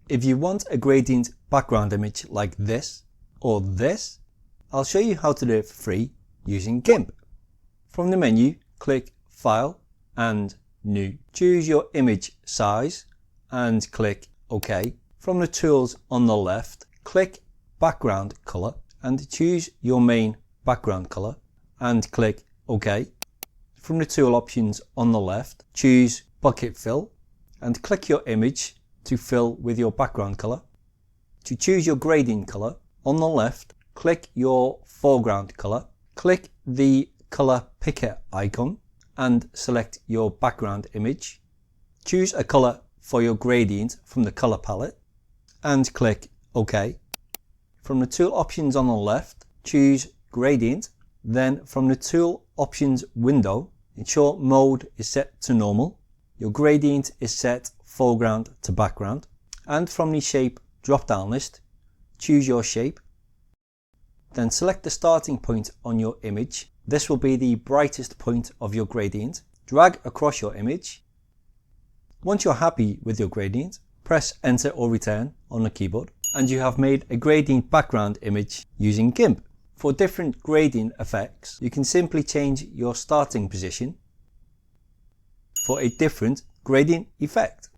If you want a gradient background image like this or this, I'll show you how to do it for free using GIMP. From the menu, click File and New. Choose your image size and click OK. From the tools on the left, click Background Color and choose your main background color and click OK. From the tool options on the left, choose Bucket Fill and click your image to fill with your background color. To choose your gradient color, on the left, click your foreground color, click the color picker icon and select your background image. Choose a color for your gradient from the color palette and click OK. From the tool options on the left, choose Gradient. Then from the tool options window, ensure mode is set to normal. Your gradient is set foreground to background. And from the shape drop down list, choose your shape. Then select the starting point on your image. This will be the brightest point of your gradient. Drag across your image. Once you're happy with your gradient, press Enter or Return on the keyboard and you have made a gradient background image using GIMP. For different gradient effects, you can simply change your starting position for a different gradient effect.